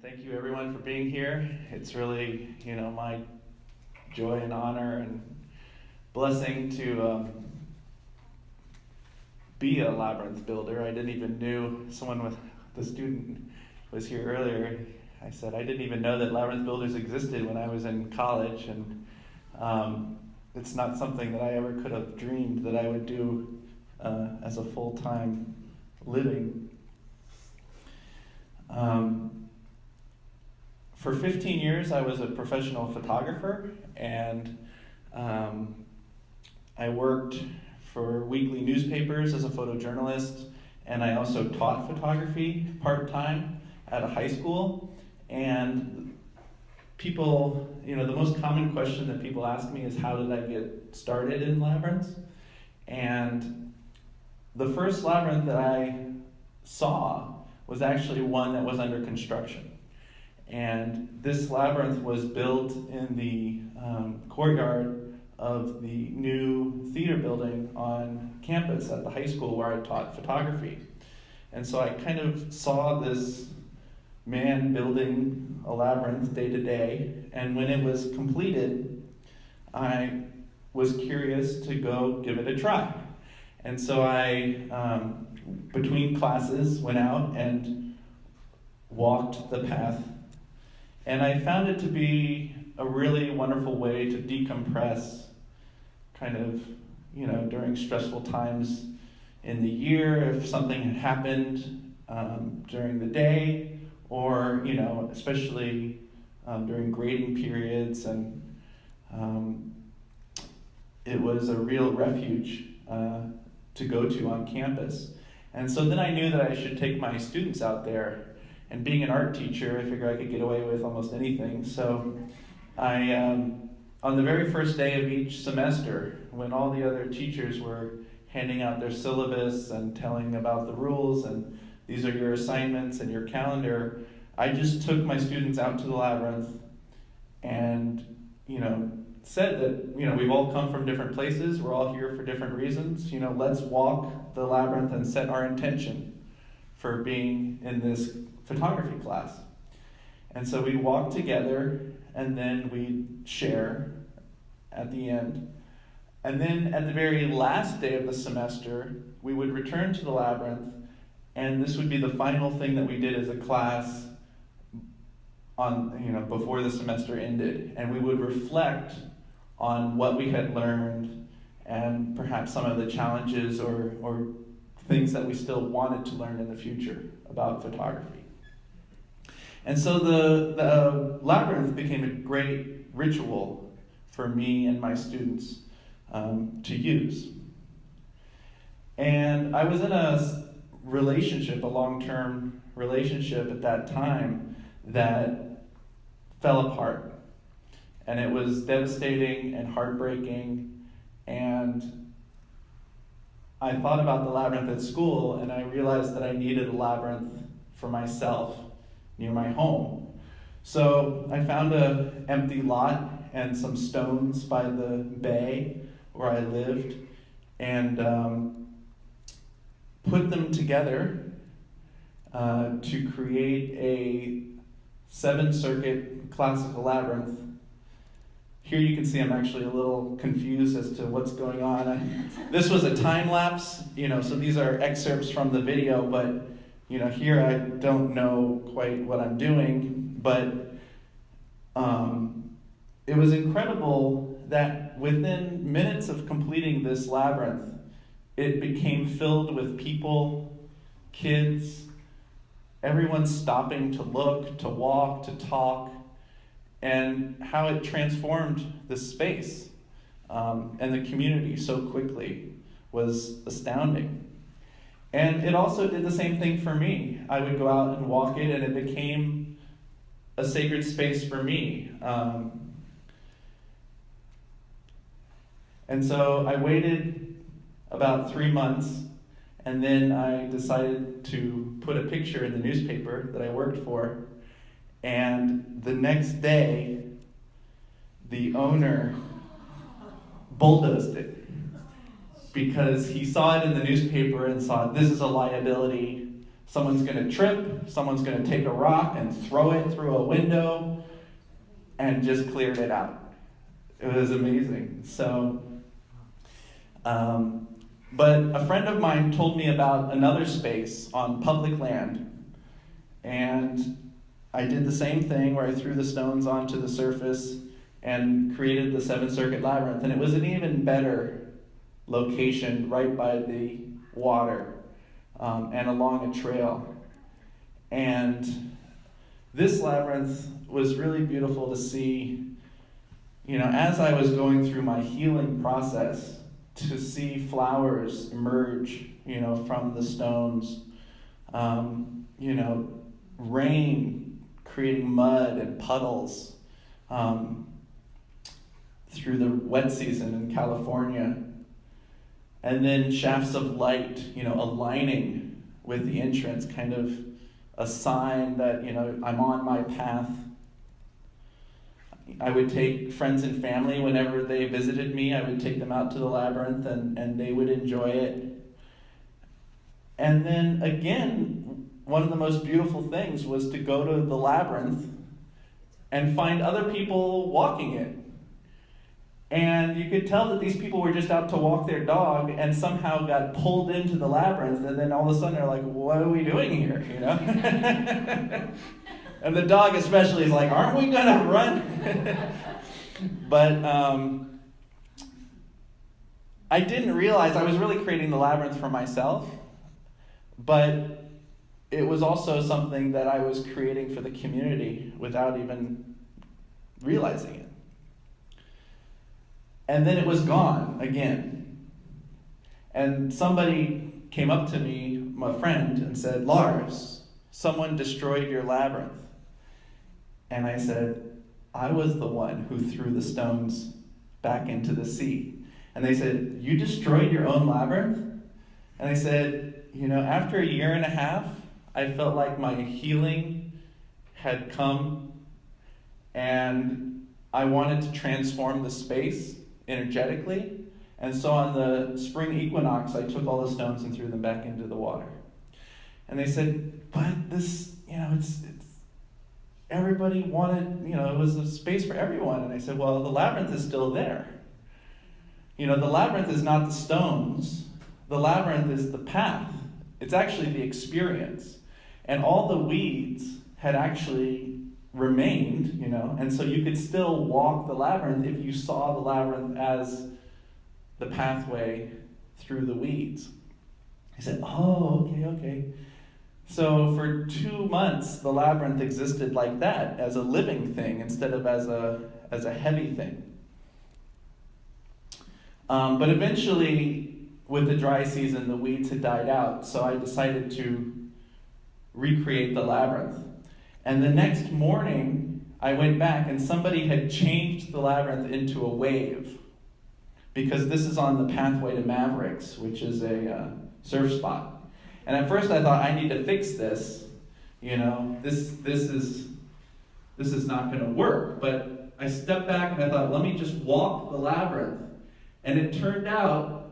Thank you everyone for being here. It's really, my joy and honor and blessing to be a Labyrinth builder. I didn't even know the student was here earlier. I said I didn't even know that Labyrinth builders existed when I was in college, and it's not something that I ever could have dreamed that I would do as a full-time living. For 15 years, I was a professional photographer, and I worked for weekly newspapers as a photojournalist, and I also taught photography part-time at a high school. And people, the most common question that people ask me is, how did I get started in Labyrinths? And the first Labyrinth that I saw was actually one that was under construction. And this Labyrinth was built in the courtyard of the new theater building on campus at the high school where I taught photography. And so I kind of saw this man building a labyrinth day to day, and when it was completed, I was curious to go give it a try. And so I, between classes, went out and walked the path. And I found it to be a really wonderful way to decompress kind of, during stressful times in the year, if something had happened during the day, or, especially during grading periods. And it was a real refuge to go to on campus. And so then I knew that I should take my students out there. And being an art teacher, I figured I could get away with almost anything. So I, on the very first day of each semester, when all the other teachers were handing out their syllabus and telling about the rules and these are your assignments and your calendar, I just took my students out to the Labyrinth and, said that, we've all come from different places, we're all here for different reasons. Let's walk the Labyrinth and set our intention for being in this photography class. And so we walk together, and then we share at the end. And then at the very last day of the semester, we would return to the Labyrinth, and this would be the final thing that we did as a class on, before the semester ended. And we would reflect on what we had learned and perhaps some of the challenges or things that we still wanted to learn in the future about photography. And so the Labyrinth became a great ritual for me and my students to use. And I was in a long-term relationship at that time that fell apart. And it was devastating and heartbreaking. And I thought about the Labyrinth at school, and I realized that I needed a Labyrinth for myself near my home. So I found an empty lot and some stones by the bay where I lived, and put them together to create a 7-circuit classical labyrinth. Here you can see I'm actually a little confused as to what's going on. This was a time lapse, so these are excerpts from the video, but here I don't know quite what I'm doing, but it was incredible that within minutes of completing this labyrinth, it became filled with people, kids, everyone stopping to look, to walk, to talk, and how it transformed the space and the community so quickly was astounding. And it also did the same thing for me. I would go out and walk it, and it became a sacred space for me. And so I waited about 3 months, and then I decided to put a picture in the newspaper that I worked for. And the next day, the owner bulldozed it, because he saw it in the newspaper and saw, this is a liability, someone's going to trip, someone's going to take a rock and throw it through a window, and just cleared it out. It was amazing. So, but a friend of mine told me about another space on public land, and I did the same thing where I threw the stones onto the surface and created the 7-circuit labyrinth, and it was an even better location right by the water and along a trail. And this labyrinth was really beautiful to see, as I was going through my healing process, to see flowers emerge, from the stones, rain creating mud and puddles through the wet season in California, and then shafts of light, aligning with the entrance, kind of a sign that, I'm on my path. I would take friends and family whenever they visited me. I would take them out to the labyrinth, and they would enjoy it. And then again, one of the most beautiful things was to go to the labyrinth and find other people walking it. And you could tell that these people were just out to walk their dog and somehow got pulled into the labyrinth, and then all of a sudden they're like, what are we doing here, And the dog especially is like, aren't we going to run? But I didn't realize I was really creating the labyrinth for myself, but it was also something that I was creating for the community without even realizing it. And then it was gone again. And somebody came up to me, my friend, and said, Lars, someone destroyed your labyrinth. And I said, I was the one who threw the stones back into the sea. And they said, you destroyed your own labyrinth? And I said, after a year and a half, I felt like my healing had come, and I wanted to transform the space energetically. And so on the spring equinox, I took all the stones and threw them back into the water. And they said, but this, it's everybody wanted, it was a space for everyone. And I said, well, the labyrinth is still there. The labyrinth is not the stones. The labyrinth is the path. It's actually the experience. And all the weeds had actually remained, and so you could still walk the labyrinth if you saw the labyrinth as the pathway through the weeds. I said, oh, okay. So for 2 months, the labyrinth existed like that, as a living thing instead of as a heavy thing. But eventually, with the dry season, the weeds had died out, so I decided to recreate the labyrinth. And the next morning, I went back and somebody had changed the labyrinth into a wave, because this is on the pathway to Mavericks, which is a surf spot. And at first I thought, I need to fix this. This is not going to work. But I stepped back and I thought, let me just walk the labyrinth. And it turned out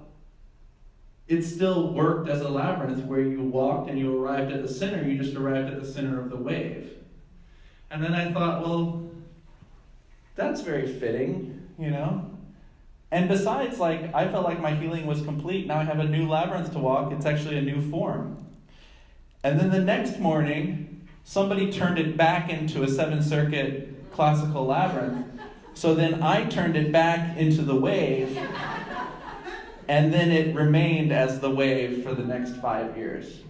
it still worked as a labyrinth where you walked and you arrived at the center. You just arrived at the center of the wave. And then I thought, well, that's very fitting, And besides, I felt like my healing was complete. Now I have a new labyrinth to walk. It's actually a new form. And then the next morning, somebody turned it back into a 7-circuit classical labyrinth. So then I turned it back into the wave. And then it remained as the wave for the next 5 years.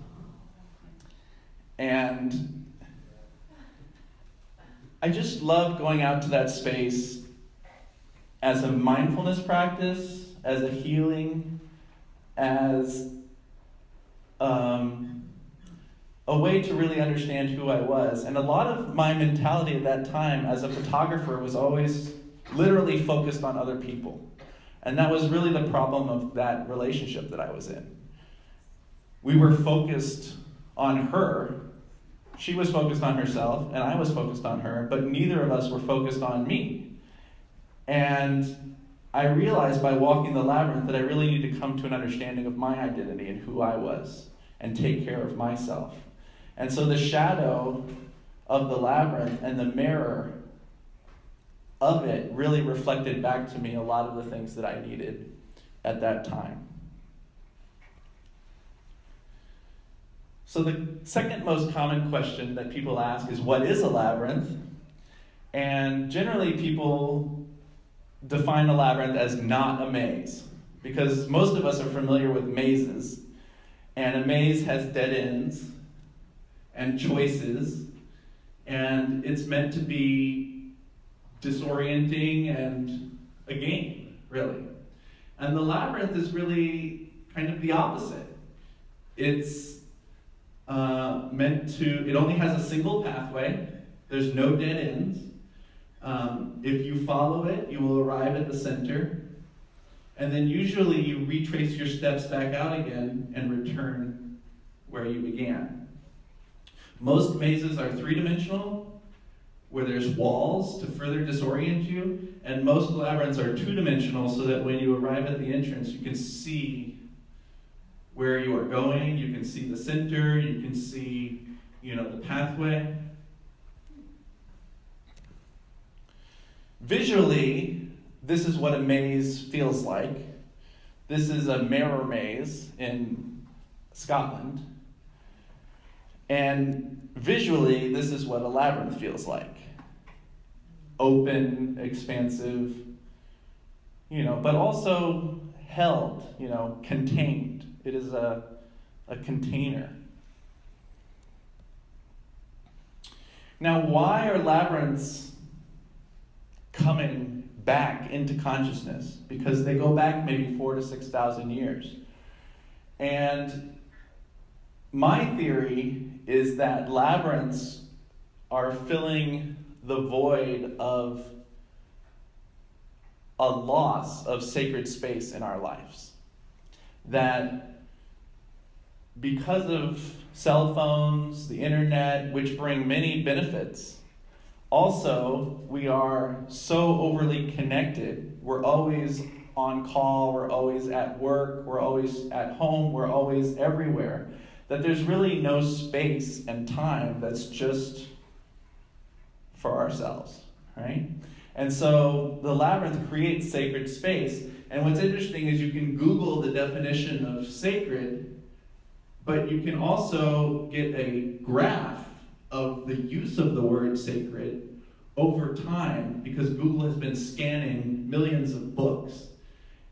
And I just loved going out to that space as a mindfulness practice, as a healing, as a way to really understand who I was. And a lot of my mentality at that time as a photographer was always literally focused on other people. And that was really the problem of that relationship that I was in. We were focused on her. She was focused on herself, and I was focused on her, but neither of us were focused on me. And I realized by walking the labyrinth that I really needed to come to an understanding of my identity and who I was, and take care of myself. And so the shadow of the labyrinth and the mirror of it really reflected back to me a lot of the things that I needed at that time. So the second most common question that people ask is, what is a labyrinth? And generally people define a labyrinth as not a maze, because most of us are familiar with mazes, and a maze has dead ends and choices, and it's meant to be disorienting and a game, really. And the labyrinth is really kind of the opposite. It's it only has a single pathway. There's no dead ends. If you follow it, you will arrive at the center. And then usually you retrace your steps back out again and return where you began. Most mazes are three-dimensional, where there's walls to further disorient you, and most labyrinths are two-dimensional so that when you arrive at the entrance, you can see where you are going, you can see the center, you can see, the pathway. Visually, this is what a maze feels like. This is a mirror maze in Scotland. And visually, this is what a labyrinth feels like. Open, expansive, but also held, contained. It is a container. Now, why are labyrinths coming back into consciousness? Because they go back maybe 4,000 to 6,000 years. And my theory is that labyrinths are filling the void of a loss of sacred space in our lives. That because of cell phones, the internet, which bring many benefits, also we are so overly connected. We're always on call, we're always at work, we're always at home, we're always everywhere, that there's really no space and time that's just for ourselves, right? And so the labyrinth creates sacred space. And what's interesting is you can Google the definition of sacred, but you can also get a graph of the use of the word sacred over time, because Google has been scanning millions of books.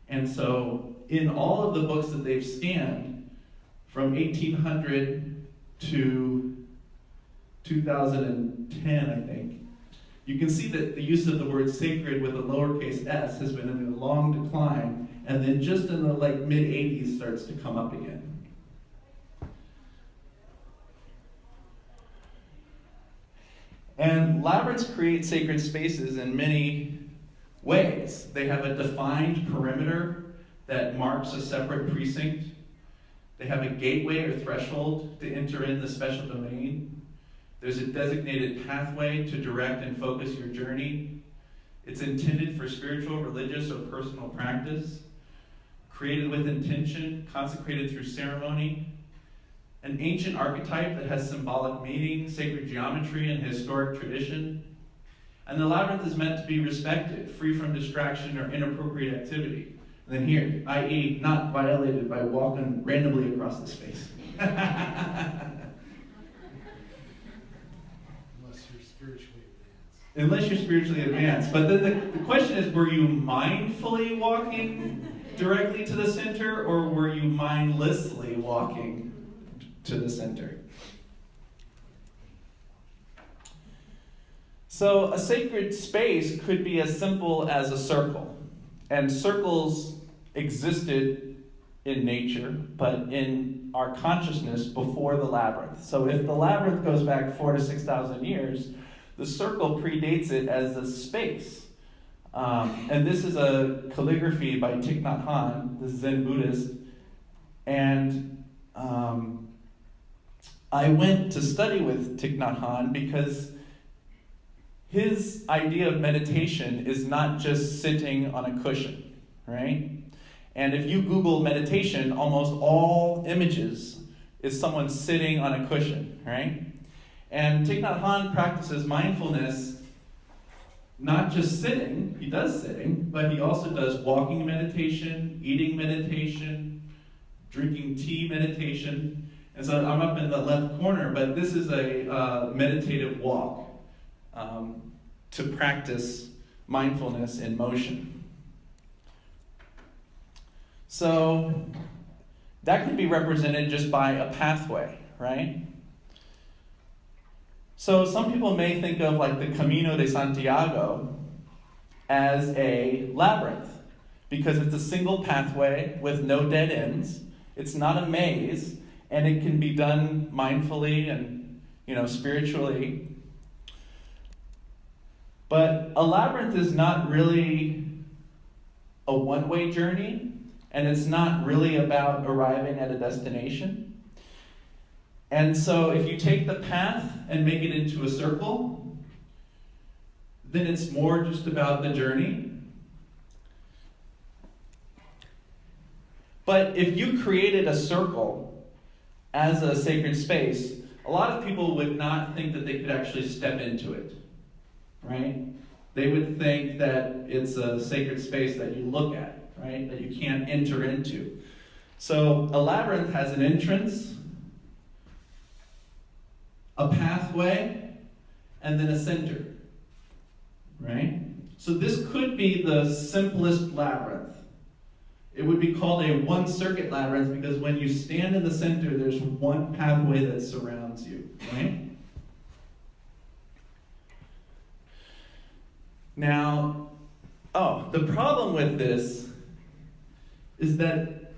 And so in all of the books that they've scanned, from 1800 to 2010, I think, you can see that the use of the word sacred with a lowercase s has been in a long decline, and then just in the mid-80s starts to come up again. And labyrinths create sacred spaces in many ways. They have a defined perimeter that marks a separate precinct. They have a gateway or threshold to enter in the special domain. There's a designated pathway to direct and focus your journey. It's intended for spiritual, religious, or personal practice. Created with intention, consecrated through ceremony. An ancient archetype that has symbolic meaning, sacred geometry, and historic tradition. And the labyrinth is meant to be respected, free from distraction or inappropriate activity. And then here, i.e., not violated by walking randomly across the space. Unless you're spiritually advanced. But then the question is, were you mindfully walking directly to the center, or were you mindlessly walking to the center? So a sacred space could be as simple as a circle. And circles existed in nature, but in our consciousness before the labyrinth. So if the labyrinth goes back 4,000 to 6,000 years, the circle predates it as a space. And this is a calligraphy by Thich Nhat Hanh, the Zen Buddhist. And I went to study with Thich Nhat Hanh because his idea of meditation is not just sitting on a cushion, right? And if you Google meditation, almost all images is someone sitting on a cushion. right? And Thich Nhat Hanh practices mindfulness, not just sitting, he does sitting, but he also does walking meditation, eating meditation, drinking tea meditation. And so I'm up in the left corner, but this is a meditative walk to practice mindfulness in motion. So that can be represented just by a pathway, right? So some people may think of like the Camino de Santiago as a labyrinth because it's a single pathway with no dead ends. It's not a maze, and it can be done mindfully and, spiritually. But a labyrinth is not really a one-way journey, and it's not really about arriving at a destination. And so if you take the path and make it into a circle, then it's more just about the journey. But if you created a circle as a sacred space, a lot of people would not think that they could actually step into it, right? They would think that it's a sacred space that you look at, right? That you can't enter into. So a labyrinth has an entrance, a pathway, and then a center, right? So this could be the simplest labyrinth. It would be called a one-circuit labyrinth because when you stand in the center, there's one pathway that surrounds you, right? Now, the problem with this is that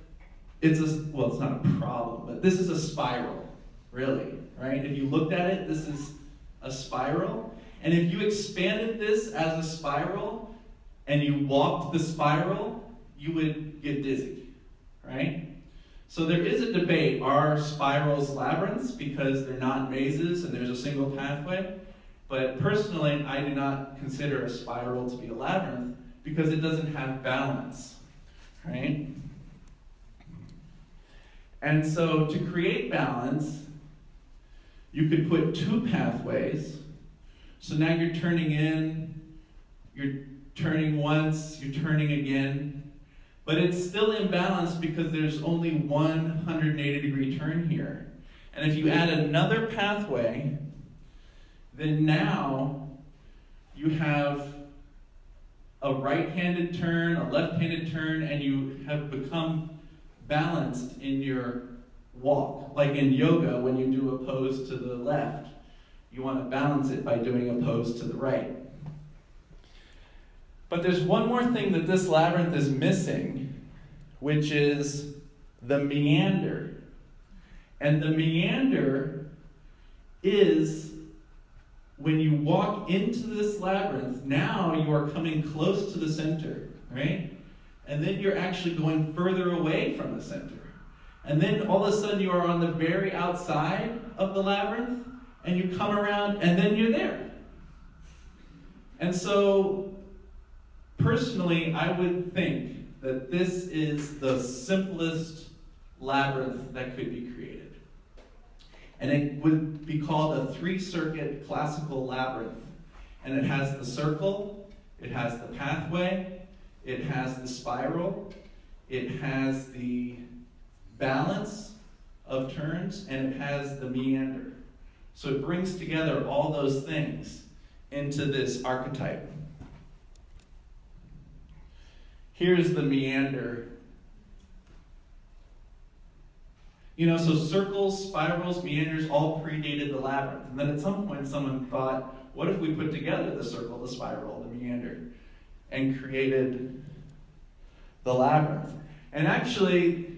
it's not a problem, but this is a spiral, really, right? If you looked at it, this is a spiral. And if you expanded this as a spiral and you walked the spiral, you would get dizzy, right? So there is a debate. Are spirals labyrinths because they're not mazes and there's a single pathway? But personally, I do not consider a spiral to be a labyrinth because it doesn't have balance, right? And so to create balance, you could put two pathways. So now you're turning in, you're turning once, you're turning again. But it's still imbalanced because there's only one 180-degree turn here. And if you add another pathway, then now you have a right-handed turn, a left-handed turn, and you have become balanced in your walk. Like in yoga, when you do a pose to the left, you want to balance it by doing a pose to the right. But there's one more thing that this labyrinth is missing, which is the meander. And the meander is when you walk into this labyrinth, now you are coming close to the center, right? And then you're actually going further away from the center. And then all of a sudden you are on the very outside of the labyrinth, and you come around, and then you're there. And so, personally, I would think that this is the simplest labyrinth that could be created. And it would be called a three-circuit classical labyrinth. And it has the circle, it has the pathway, it has the spiral, it has the balance of turns, and it has the meander. So it brings together all those things into this archetype. Here's the meander. So circles, spirals, meanders all predated the labyrinth. And then at some point someone thought, what if we put together the circle, the spiral, the meander, and created the labyrinth? And actually,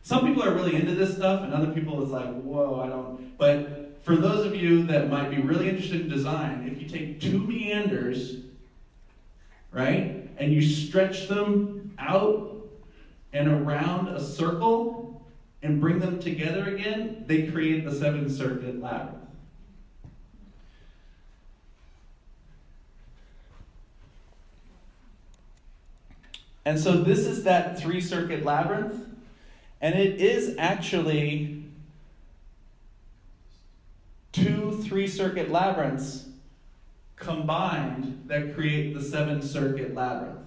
some people are really into this stuff, and other people is like, whoa, I don't. But for those of you that might be really interested in design, if you take two meanders, right, and you stretch them out and around a circle and bring them together again, they create the seven-circuit labyrinth. And so this is that three-circuit labyrinth, and it is actually 3-circuit labyrinths combined that create the 7-circuit labyrinth,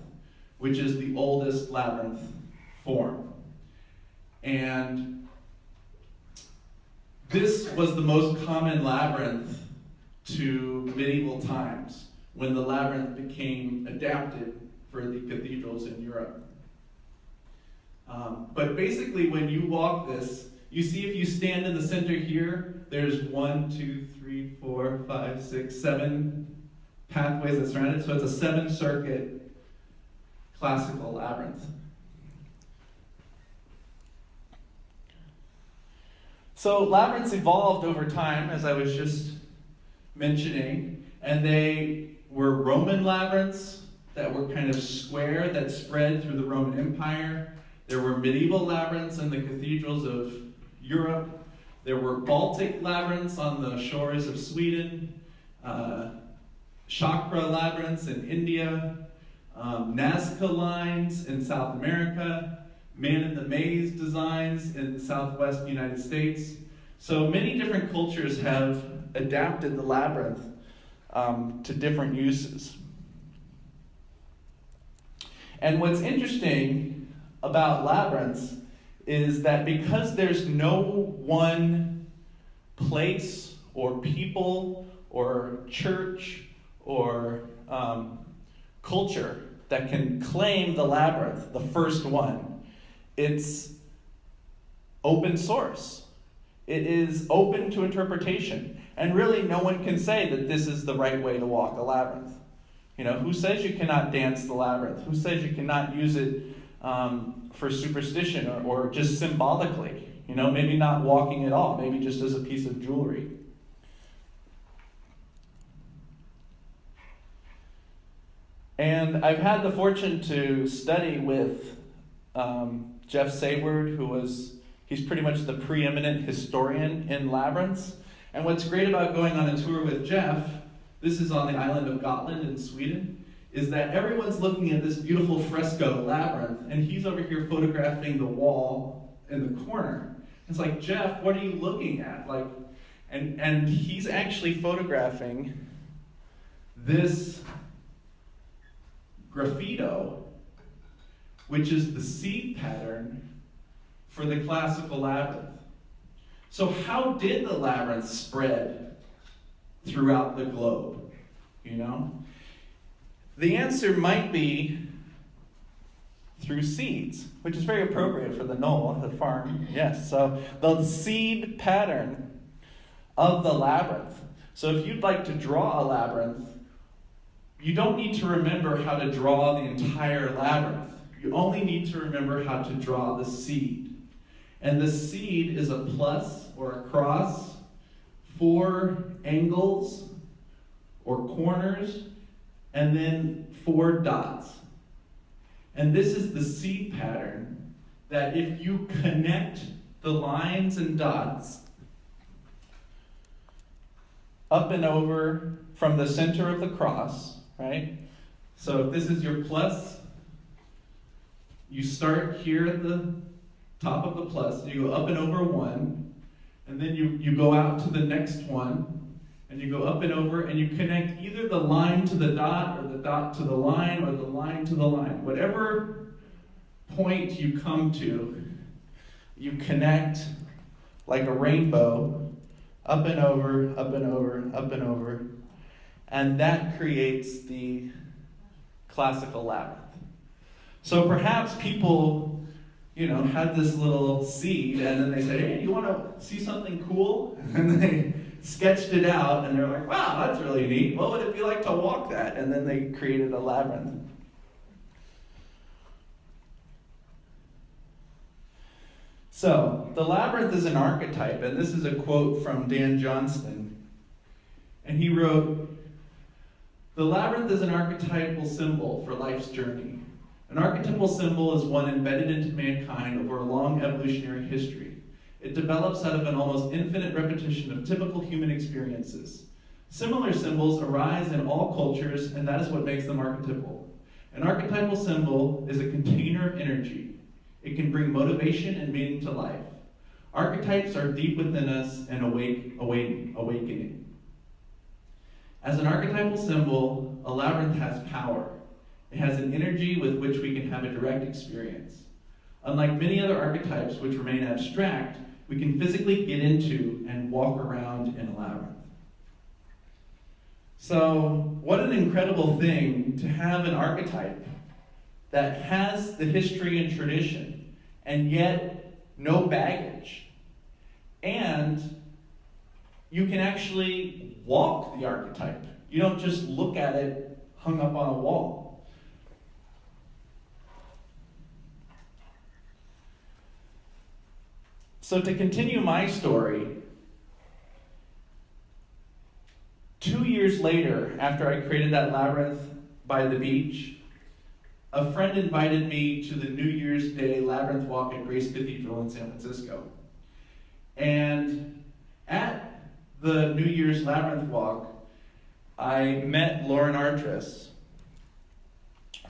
which is the oldest labyrinth form. And this was the most common labyrinth to medieval times, when the labyrinth became adapted for the cathedrals in Europe. But basically, when you walk this, you see if you stand in the center here, there's 1, 2, 3, 4, 5, 6, 7 pathways that surround it. So it's a 7-circuit classical labyrinth. So labyrinths evolved over time, as I was just mentioning, and they were Roman labyrinths that were kind of square, that spread through the Roman Empire. There were medieval labyrinths in the cathedrals of Europe. There were Baltic labyrinths on the shores of Sweden, chakra labyrinths in India, Nazca lines in South America, man-in-the-maze designs in the southwest United States. So many different cultures have adapted the labyrinth to different uses. And what's interesting about labyrinths is that because there's no one place or people or church or culture that can claim the labyrinth, the first one, it's open source. It is open to interpretation. And really no one can say that this is the right way to walk a labyrinth. You know, who says you cannot dance the labyrinth? Who says you cannot use it for superstition or just symbolically? You know, maybe not walking at all, maybe just as a piece of jewelry. And I've had the fortune to study with Jeff Sayward, he's pretty much the preeminent historian in labyrinths. And what's great about going on a tour with Jeff, this is on the island of Gotland in Sweden, is that everyone's looking at this beautiful fresco labyrinth, and he's over here photographing the wall in the corner. It's like, Jeff, what are you looking at? And he's actually photographing this graffito, which is the seed pattern for the classical labyrinth. So how did the labyrinth spread throughout the globe? You know? The answer might be through seeds, which is very appropriate for the knoll, the farm. Yes, so the seed pattern of the labyrinth. So if you'd like to draw a labyrinth, you don't need to remember how to draw the entire labyrinth. You only need to remember how to draw the seed. And the seed is a plus or a cross, 4 angles or corners, and then 4 dots. And this is the seed pattern that if you connect the lines and dots up and over from the center of the cross, right? So if this is your plus, you start here at the top of the plus, and you go up and over 1, and then you go out to the next one, and you go up and over, and you connect either the line to the dot, or the dot to the line, or the line to the line. Whatever point you come to, you connect like a rainbow, up and over, up and over, up and over, and that creates the classical labyrinth. So perhaps people, had this little seed, and then they said, hey, do you want to see something cool? And they sketched it out, and they're like, wow, that's really neat. What would it be like to walk that? And then they created a labyrinth. So, the labyrinth is an archetype, and this is a quote from Dan Johnston. And he wrote, "The labyrinth is an archetypal symbol for life's journey. An archetypal symbol is one embedded into mankind over a long evolutionary history. It develops out of an almost infinite repetition of typical human experiences. Similar symbols arise in all cultures, and that is what makes them archetypal. An archetypal symbol is a container of energy. It can bring motivation and meaning to life. Archetypes are deep within us and awakening. As an archetypal symbol, a labyrinth has power. It has an energy with which we can have a direct experience. Unlike many other archetypes which remain abstract, we can physically get into and walk around in a labyrinth. So, what an incredible thing to have an archetype that has the history and tradition, and yet no baggage. And you can actually walk the archetype. You don't just look at it hung up on a wall. So to continue my story, 2 years later, after I created that labyrinth by the beach, a friend invited me to the New Year's Day Labyrinth Walk at Grace Cathedral in San Francisco. And at the New Year's Labyrinth Walk, I met Lauren Artris,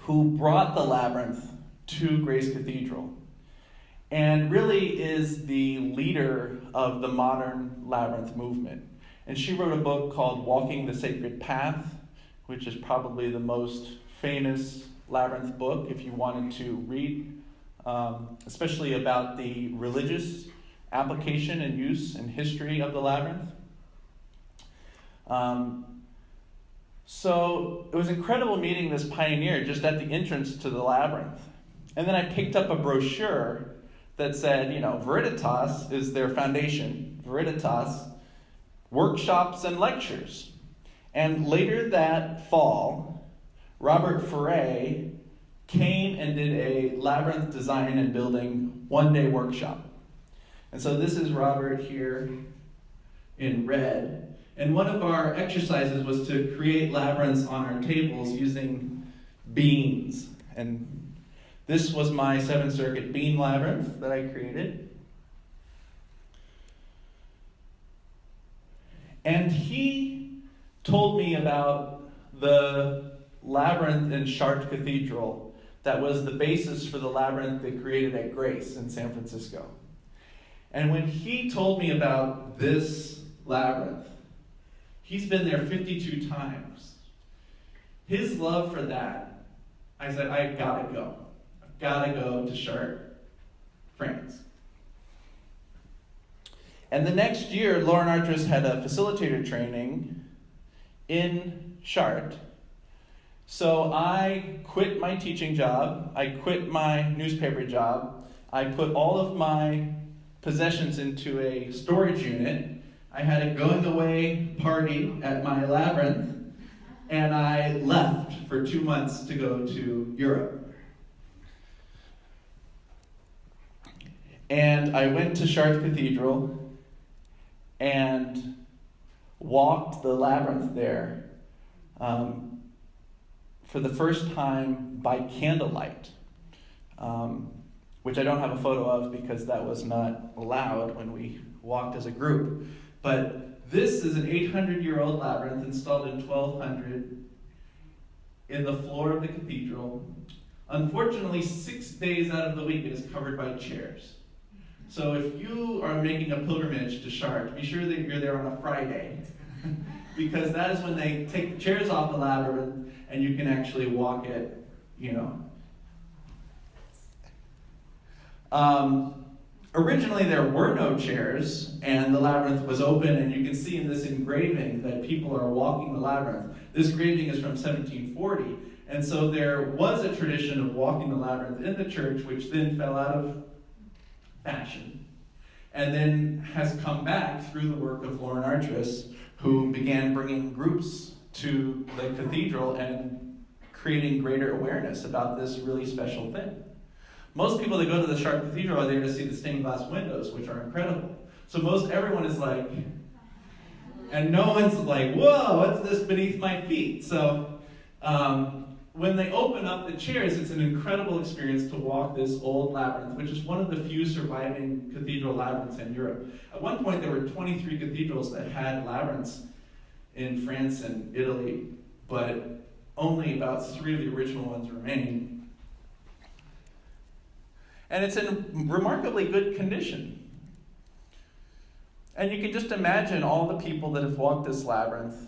who brought the labyrinth to Grace Cathedral, and really is the leader of the modern labyrinth movement. And she wrote a book called Walking the Sacred Path, which is probably the most famous labyrinth book if you wanted to read, especially about the religious application and use and history of the labyrinth. So it was incredible meeting this pioneer just at the entrance to the labyrinth. And then I picked up a brochure that said, Veritas is their foundation, Veritas, workshops and lectures. And later that fall, Robert Foray came and did a labyrinth design and building one-day workshop. And so this is Robert here in red. And one of our exercises was to create labyrinths on our tables using beans. And this was my 7-circuit bean labyrinth that I created. And he told me about the labyrinth in Chartres Cathedral that was the basis for the labyrinth they created at Grace in San Francisco. And when he told me about this labyrinth, he's been there 52 times. His love for that, I said, I've got to go. I've got to go to Chartres, France. And the next year, Lauren Artris had a facilitator training in Chartres. So I quit my teaching job. I quit my newspaper job. I put all of my possessions into a storage unit. I had a going-away party at my labyrinth, and I left for 2 months to go to Europe. And I went to Chartres Cathedral and walked the labyrinth there for the first time by candlelight, which I don't have a photo of because that was not allowed when we walked as a group. But this is an 800-year-old labyrinth installed in 1200 in the floor of the cathedral. Unfortunately, 6 days out of the week it is covered by chairs. So if you are making a pilgrimage to Chartres, be sure that you're there on a Friday, because that is when they take the chairs off the labyrinth and you can actually walk it, Originally there were no chairs, and the labyrinth was open, and you can see in this engraving that people are walking the labyrinth. This engraving is from 1740, and so there was a tradition of walking the labyrinth in the church, which then fell out of fashion, and then has come back through the work of Lauren Artris, who began bringing groups to the cathedral and creating greater awareness about this really special thing. Most people that go to the Chartres Cathedral are there to see the stained glass windows, which are incredible. So everyone is like, and no one's like, whoa, what's this beneath my feet? So when they open up the chairs, it's an incredible experience to walk this old labyrinth, which is one of the few surviving cathedral labyrinths in Europe. At one point, there were 23 cathedrals that had labyrinths in France and Italy, but only about 3 of the original ones remain. And it's in remarkably good condition. And you can just imagine all the people that have walked this labyrinth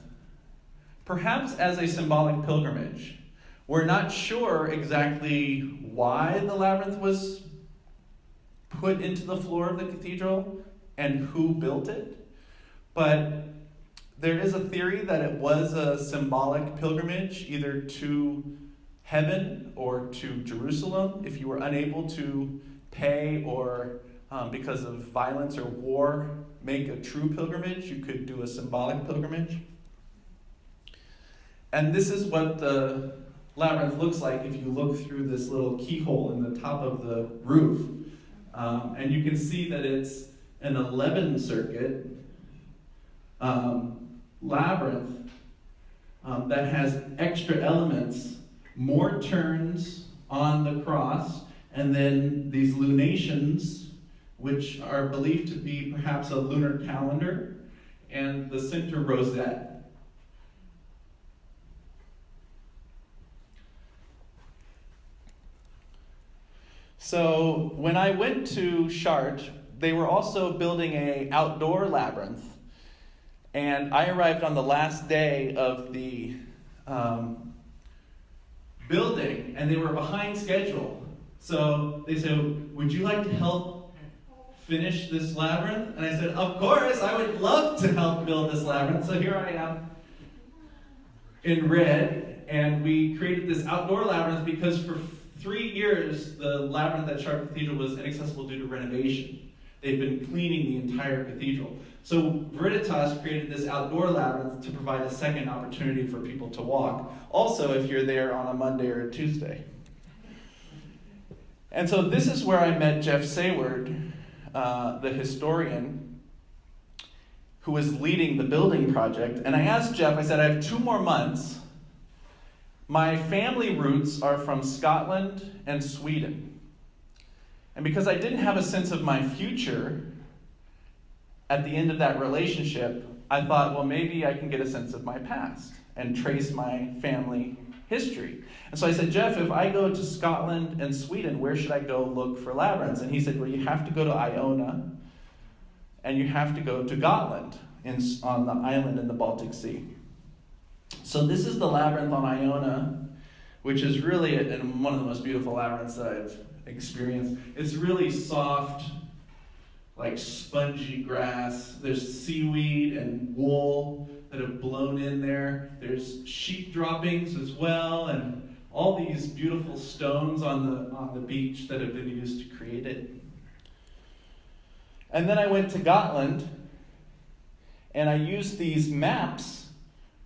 perhaps as a symbolic pilgrimage. We're not sure exactly why the labyrinth was put into the floor of the cathedral and who built it, but there is a theory that it was a symbolic pilgrimage either to heaven or to Jerusalem. If you were unable to pay or because of violence or war make a true pilgrimage, you could do a symbolic pilgrimage. And this is what the labyrinth looks like if you look through this little keyhole in the top of the roof. And you can see that it's an 11-circuit labyrinth that has extra elements, more turns on the cross, and then these lunations, which are believed to be perhaps a lunar calendar, and the center rosette. So when I went to Chartres, they were also building an outdoor labyrinth. And I arrived on the last day of the building, and they were behind schedule. So they said, "Would you like to help finish this labyrinth?" And I said, "Of course, I would love to help build this labyrinth." So here I am in red, and we created this outdoor labyrinth because for 3 years, the labyrinth at Chartres Cathedral was inaccessible due to renovation. They've been cleaning the entire cathedral. So Veritas created this outdoor labyrinth to provide a second opportunity for people to walk. Also, if you're there on a Monday or a Tuesday. And so this is where I met Jeff Sayward, the historian, who was leading the building project. And I asked Jeff, I said, "I have 2 more months. My family roots are from Scotland and Sweden. And because I didn't have a sense of my future at the end of that relationship, I thought, well, maybe I can get a sense of my past and trace my family history." And so I said, "Jeff, if I go to Scotland and Sweden, where should I go look for labyrinths?" And he said, "Well, you have to go to Iona, and you have to go to Gotland on the island in the Baltic Sea." So this is the labyrinth on Iona, which is really one of the most beautiful labyrinths that I've experienced. It's really soft, like spongy grass. There's seaweed and wool that have blown in there. There's sheep droppings as well, and all these beautiful stones on the beach that have been used to create it. And then I went to Gotland, and I used these maps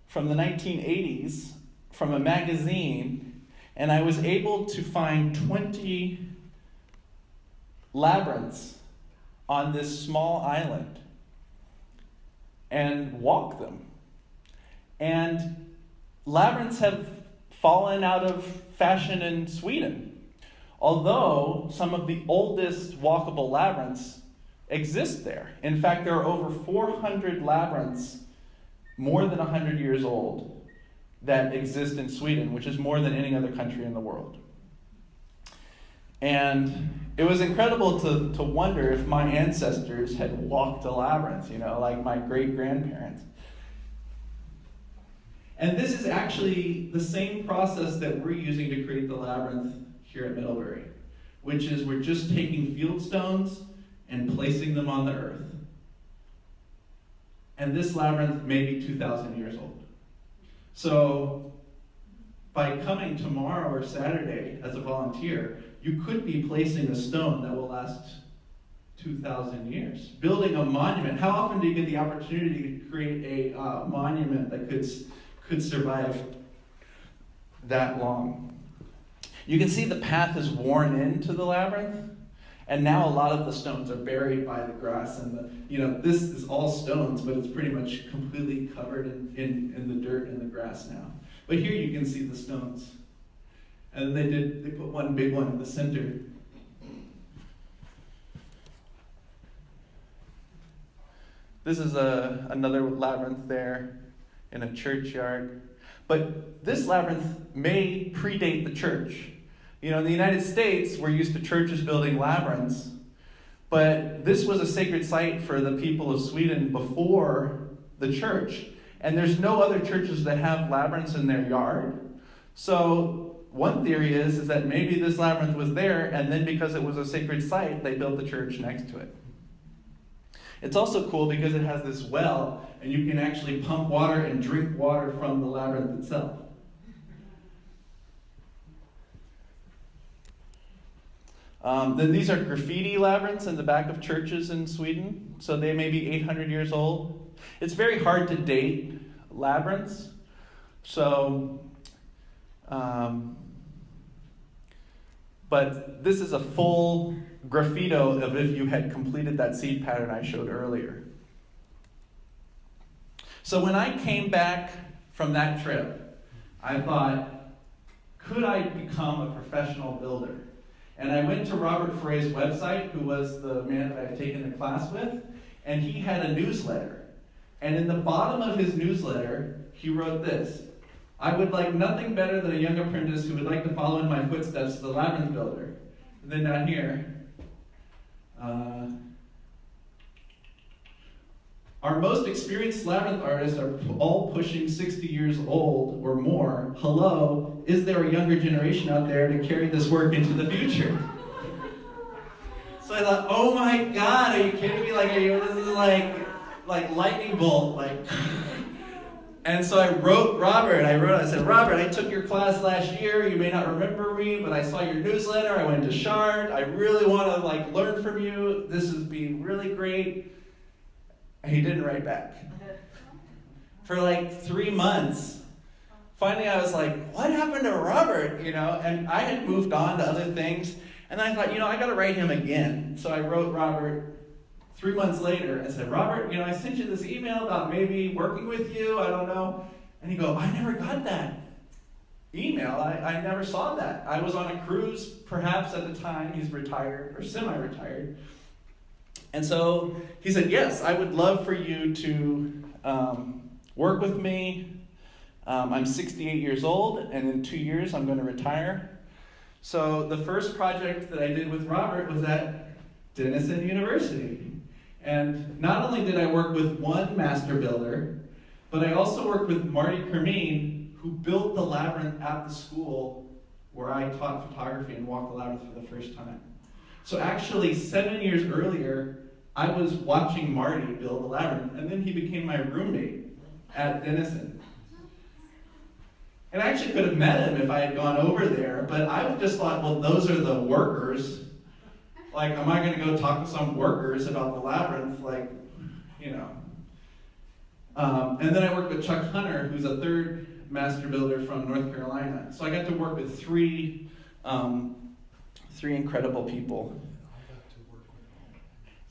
from the 1980s from a magazine, and I was able to find 20 labyrinths on this small island and walk them. And labyrinths have fallen out of fashion in Sweden, although some of the oldest walkable labyrinths exist there. In fact, there are over 400 labyrinths more than 100 years old that exist in Sweden, which is more than any other country in the world. And it was incredible to wonder if my ancestors had walked a labyrinth, like my great-grandparents. And this is actually the same process that we're using to create the labyrinth here at Middlebury, which is we're just taking field stones and placing them on the earth. And this labyrinth may be 2,000 years old. So by coming tomorrow or Saturday as a volunteer, you could be placing a stone that will last 2,000 years. Building a monument. How often do you get the opportunity to create a monument that could survive that long? You can see the path is worn into the labyrinth. And now a lot of the stones are buried by the grass, and this is all stones, but it's pretty much completely covered in the dirt and the grass now. But here you can see the stones. And they put one big one in the center. This is another labyrinth there in a churchyard. But this labyrinth may predate the church. In the United States, we're used to churches building labyrinths, but this was a sacred site for the people of Sweden before the church. And there's no other churches that have labyrinths in their yard. So one theory is that maybe this labyrinth was there, and then because it was a sacred site, they built the church next to it. It's also cool because it has this well, and you can actually pump water and drink water from the labyrinth itself. Then these are graffiti labyrinths in the back of churches in Sweden. So they may be 800 years old. It's very hard to date labyrinths. So, but this is a full graffito of if you had completed that seed pattern I showed earlier. So when I came back from that trip, I thought, could I become a professional builder? And I went to Robert Frey's website, who was the man that I had taken the class with, and he had a newsletter. And in the bottom of his newsletter, he wrote this: I would like nothing better than a young apprentice who would like to follow in my footsteps as a labyrinth builder. And then down here, our most experienced labyrinth artists are all pushing 60 years old or more. Hello, is there a younger generation out there to carry this work into the future? So I thought, oh my God, are you kidding me? This is like lightning bolt, And so I wrote Robert. I said, Robert, I took your class last year. You may not remember me, but I saw your newsletter. I went to Shard. I really want to learn from you. This has been really great. And he didn't write back. For 3 months. Finally, I was like, what happened to Robert? And I had moved on to other things. And I thought, I got to write him again. So I wrote Robert 3 months later and said, Robert, I sent you this email about maybe working with you. I don't know. And he goes, I never got that email. I never saw that. I was on a cruise, perhaps at the time. He's retired or semi-retired. And so he said, yes, I would love for you to work with me. I'm 68 years old, and in 2 years I'm going to retire. So the first project that I did with Robert was at Denison University. And not only did I work with one master builder, but I also worked with Marty Kermeen, who built the labyrinth at the school where I taught photography and walked the labyrinth for the first time. So actually, 7 years earlier, I was watching Marty build the labyrinth, and then he became my roommate at Denison. And I actually could have met him if I had gone over there, but I just thought, well, those are the workers. Am I going to go talk to some workers about the labyrinth? And then I worked with Chuck Hunter, who's a third master builder from North Carolina. So I got to work with three incredible people.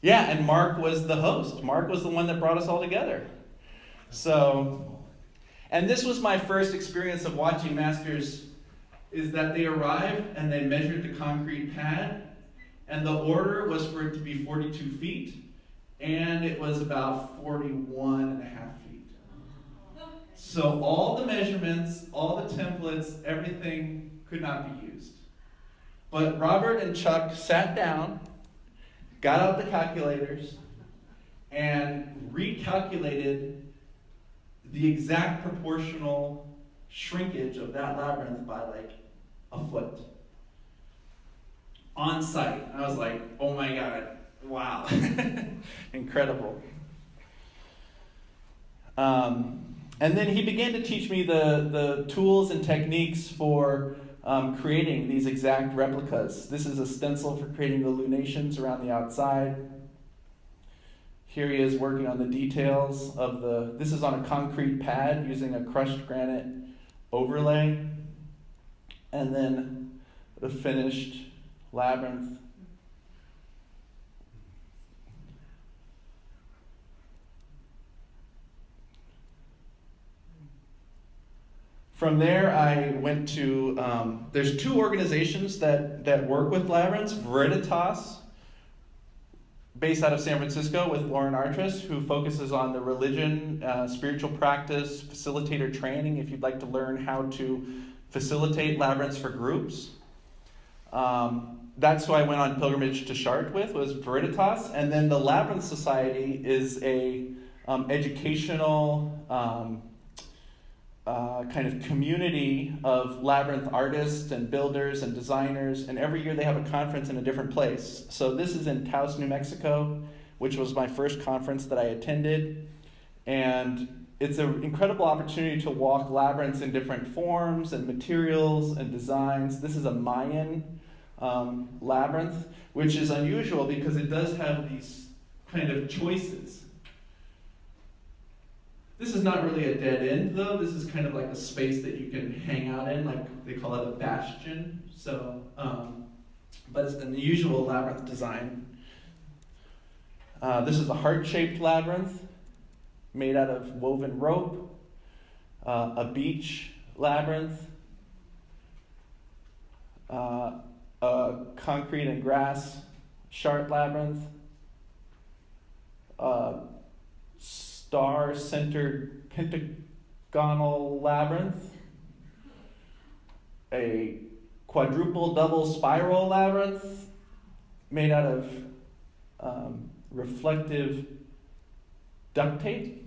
Yeah, and Mark was the host. Mark was the one that brought us all together. So, and this was my first experience of watching masters, is that they arrived and they measured the concrete pad, and the order was for it to be 42 feet, and it was about 41 and a half feet. So all the measurements, all the templates, everything could not be used. But Robert and Chuck sat down, got out the calculators, and recalculated the exact proportional shrinkage of that labyrinth by a foot. On site. I was like, oh my God, wow. Incredible. And then he began to teach me the tools and techniques for creating these exact replicas. This is a stencil for creating the lunations around the outside. Here he is working on the details of this is on a concrete pad using a crushed granite overlay. And then the finished labyrinth. From there, I went to, there's two organizations that work with labyrinths. Veritas, based out of San Francisco, with Lauren Artris, who focuses on the religion, spiritual practice, facilitator training, if you'd like to learn how to facilitate labyrinths for groups. That's who I went on pilgrimage to Chartres with, was Veritas. And then the Labyrinth Society is a educational kind of community of labyrinth artists and builders and designers, and every year they have a conference in a different place. So this is in Taos, New Mexico, which was my first conference that I attended, and it's an incredible opportunity to walk labyrinths in different forms and materials and designs. This is a Mayan labyrinth, which is unusual because it does have these kind of choices. This is not really a dead end, though. This is kind of like a space that you can hang out in, like they call it a bastion. So, but it's an unusual labyrinth design. This is a heart-shaped labyrinth made out of woven rope, a beach labyrinth, a concrete and grass shard labyrinth, star-centered pentagonal labyrinth, a quadruple double spiral labyrinth made out of reflective duct tape,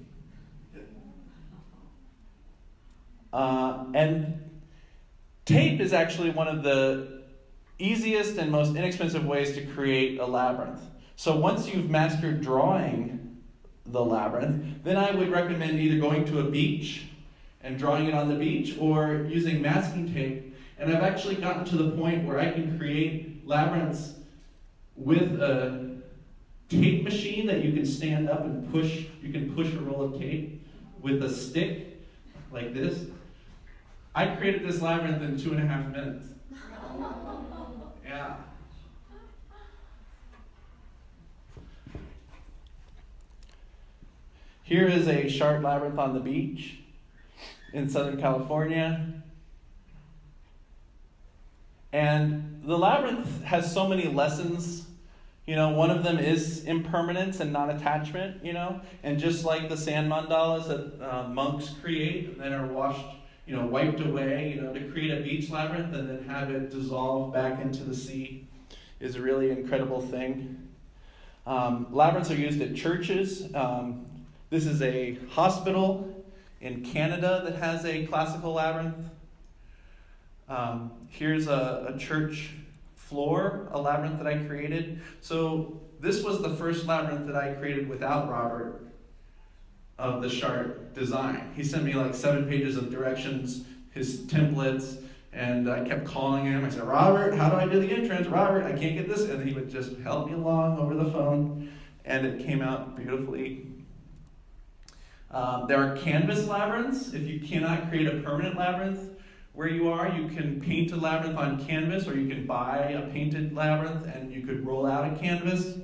and tape is actually one of the easiest and most inexpensive ways to create a labyrinth. So once you've mastered drawing the labyrinth, then I would recommend either going to a beach and drawing it on the beach or using masking tape. And I've actually gotten to the point where I can create labyrinths with a tape machine that you can stand up and push. You can push a roll of tape with a stick like this. I created this labyrinth in 2.5 minutes. Yeah. Here is a shard labyrinth on the beach in Southern California. And the labyrinth has so many lessons. You know, one of them is impermanence and non-attachment, you know. And just like the sand mandalas that monks create and then are washed, you know, wiped away, you know, to create a beach labyrinth and then have it dissolve back into the sea is a really incredible thing. Labyrinths are used at churches. This is a hospital in Canada that has a classical labyrinth. Here's a church floor, a labyrinth that I created. So this was the first labyrinth that I created without Robert of the Shard design. He sent me like 7 pages of directions, his templates, and I kept calling him. I said, Robert, how do I do the entrance? Robert, I can't get this. And he would just help me along over the phone, and it came out beautifully. There are canvas labyrinths. If you cannot create a permanent labyrinth where you are, you can paint a labyrinth on canvas, or you can buy a painted labyrinth and you could roll out a canvas.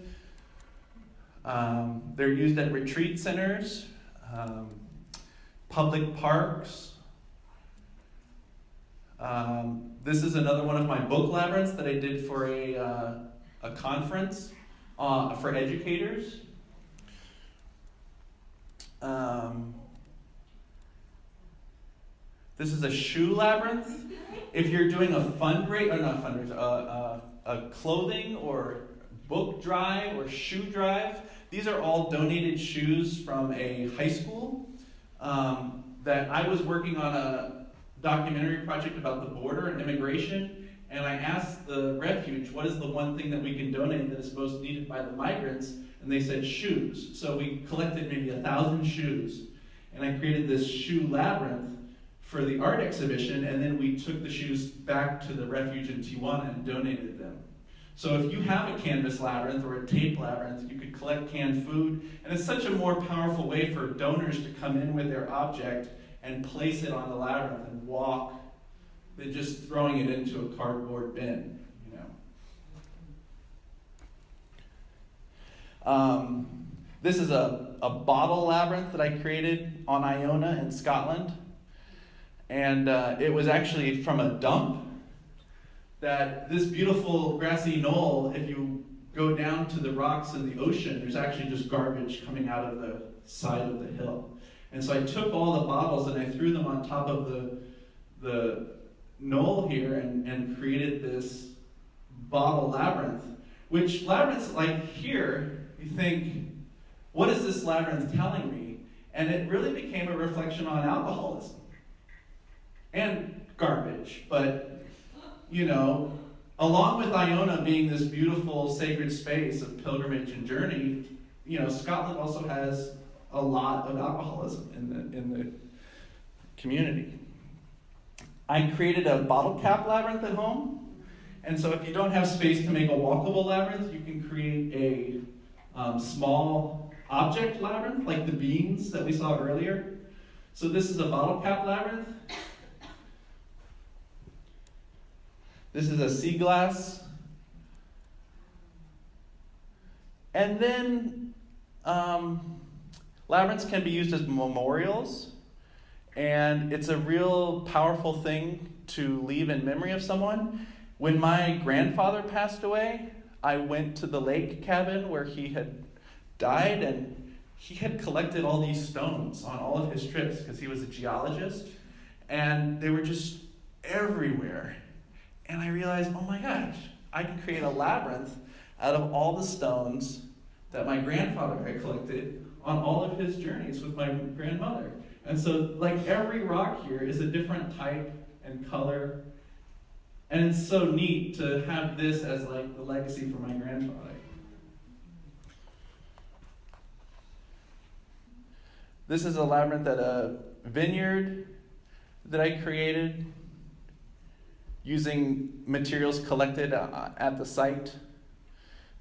They're used at retreat centers, public parks. This is another one of my book labyrinths that I did for a conference for educators. This is a shoe labyrinth. If you're doing a a clothing or book drive or shoe drive, these are all donated shoes from a high school that I was working on a documentary project about the border and immigration, and I asked the refuge, what is the one thing that we can donate that is most needed by the migrants? And they said shoes. So we collected maybe 1,000 shoes, and I created this shoe labyrinth for the art exhibition, and then we took the shoes back to the refuge in Tijuana and donated them. So if you have a canvas labyrinth or a tape labyrinth, you could collect canned food, and it's such a more powerful way for donors to come in with their object and place it on the labyrinth and walk than just throwing it into a cardboard bin, you know. This is a bottle labyrinth that I created on Iona in Scotland. And it was actually from a dump. That this beautiful grassy knoll, if you go down to the rocks in the ocean, there's actually just garbage coming out of the side of the hill. And so I took all the bottles and I threw them on top of the knoll here and created this bottle labyrinth. Which labyrinths like here, you think, what is this labyrinth telling me? And it really became a reflection on alcoholism and garbage. But, along with Iona being this beautiful sacred space of pilgrimage and journey, Scotland also has a lot of alcoholism in the community. I created a bottle cap labyrinth at home. And so if you don't have space to make a walkable labyrinth, you can create a small object labyrinth, like the beans that we saw earlier. So this is a bottle cap labyrinth. This is a sea glass. And then labyrinths can be used as memorials. And it's a real powerful thing to leave in memory of someone. When my grandfather passed away, I went to the lake cabin where he had died, and he had collected all these stones on all of his trips because he was a geologist, and they were just everywhere. And I realized, oh my gosh, I can create a labyrinth out of all the stones that my grandfather had collected on all of his journeys with my grandmother. And so, every rock here is a different type and color. And it's so neat to have this as, the legacy for my grandfather. This is a labyrinth at a vineyard that I created using materials collected at the site.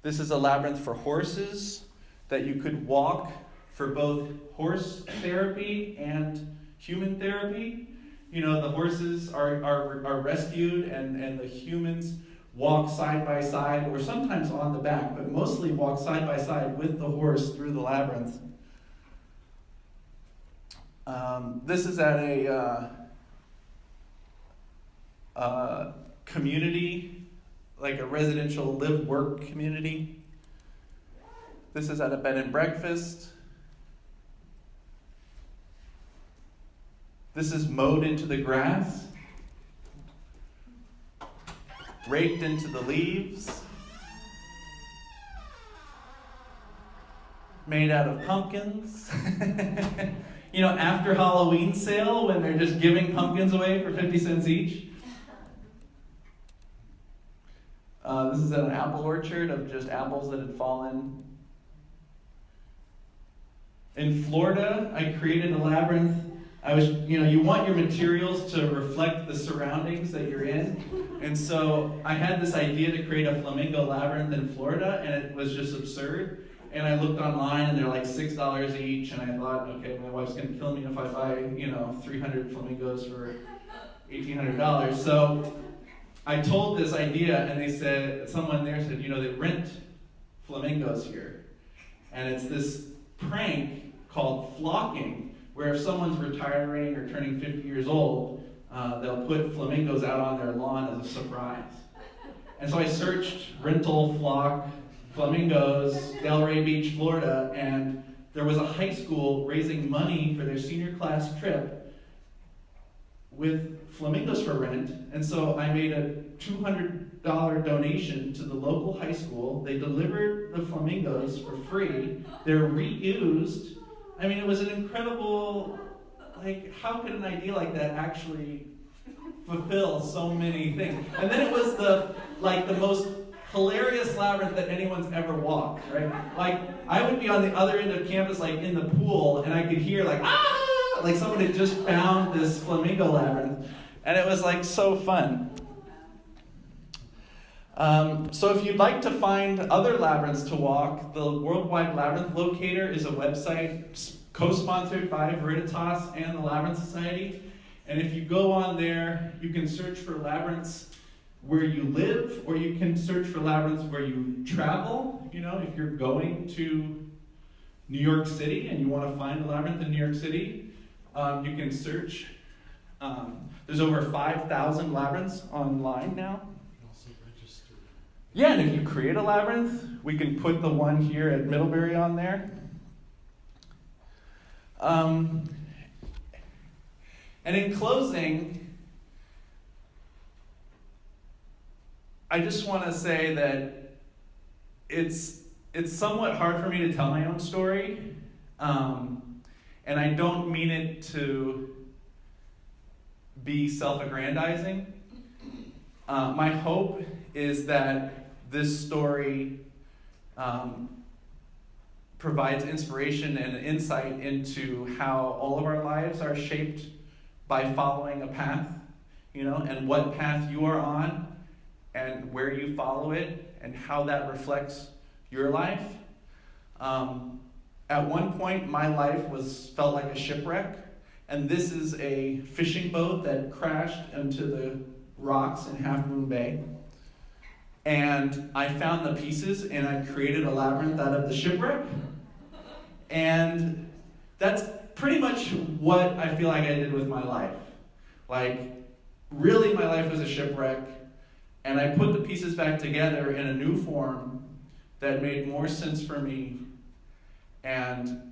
This is a labyrinth for horses that you could walk for both horse therapy and human therapy. The horses are rescued and the humans walk side by side, or sometimes on the back, but mostly walk side by side with the horse through the labyrinth. This is at a community, like a residential live-work community. This is at a bed and breakfast. This is mowed into the grass, raked into the leaves, made out of pumpkins. After Halloween sale, when they're just giving pumpkins away for 50 cents each. This is at an apple orchard of just apples that had fallen. In Florida, I created a labyrinth. You want your materials to reflect the surroundings that you're in. And so I had this idea to create a flamingo labyrinth in Florida, and it was just absurd. And I looked online, and they're like $6 each, and I thought, okay, my wife's going to kill me if I buy, 300 flamingos for $1,800. So I told this idea, and someone there said, they rent flamingos here. And it's this prank called flocking, where if someone's retiring or turning 50 years old, they'll put flamingos out on their lawn as a surprise. And so I searched rental flock flamingos, Delray Beach, Florida, and there was a high school raising money for their senior class trip with flamingos for rent. And so I made a $200 donation to the local high school. They delivered the flamingos for free. They're reused. It was an incredible, how could an idea like that actually fulfill so many things? And then it was the most hilarious labyrinth that anyone's ever walked, right? I would be on the other end of campus, in the pool, and I could hear, someone had just found this flamingo labyrinth, and it was, so fun. So if you'd like to find other labyrinths to walk, the Worldwide Labyrinth Locator is a website co-sponsored by Veritas and the Labyrinth Society. And if you go on there, you can search for labyrinths where you live, or you can search for labyrinths where you travel. If you're going to New York City and you want to find a labyrinth in New York City, you can search. There's over 5,000 labyrinths online now. Yeah, and if you create a labyrinth, we can put the one here at Middlebury on there. And in closing, I just want to say that it's somewhat hard for me to tell my own story. And I don't mean it to be self-aggrandizing. My hope is that this story provides inspiration and insight into how all of our lives are shaped by following a path, and what path you are on and where you follow it and how that reflects your life. At one point, my life felt like a shipwreck, and this is a fishing boat that crashed into the rocks in Half Moon Bay. And I found the pieces, and I created a labyrinth out of the shipwreck. And that's pretty much what I feel like I did with my life. Like, really, my life was a shipwreck, and I put the pieces back together in a new form that made more sense for me. And,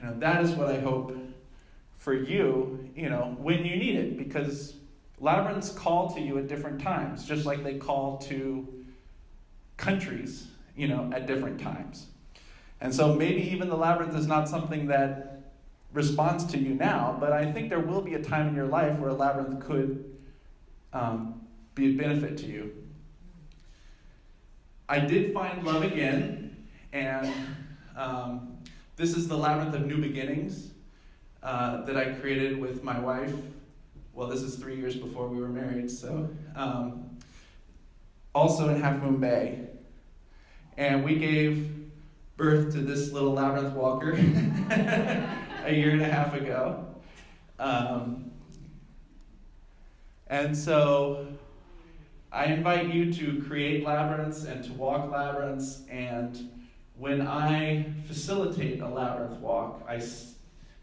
that is what I hope for you, when you need it, because labyrinths call to you at different times, just like they call to countries, at different times. And so maybe even the labyrinth is not something that responds to you now, but I think there will be a time in your life where a labyrinth could be a benefit to you. I did find love again, and this is the Labyrinth of New Beginnings that I created with my wife. Well, this is 3 years before we were married, so also in Half Moon Bay. And we gave birth to this little labyrinth walker a year and a half ago. And so I invite you to create labyrinths and to walk labyrinths, and when I facilitate a labyrinth walk, I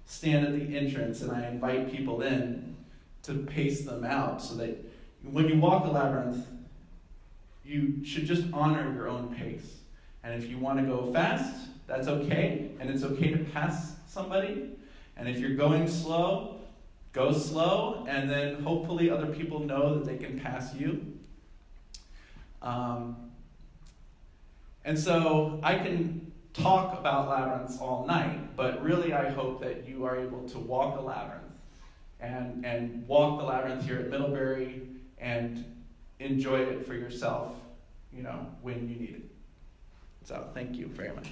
stand at the entrance and I invite people in to pace them out, so that when you walk a labyrinth, you should just honor your own pace. And if you want to go fast, that's okay, and it's okay to pass somebody. And if you're going slow, go slow, and then hopefully other people know that they can pass you. And so I can talk about labyrinths all night, but really I hope that you are able to walk a labyrinth and walk the labyrinth here at Middlebury and enjoy it for yourself, when you need it. So thank you very much.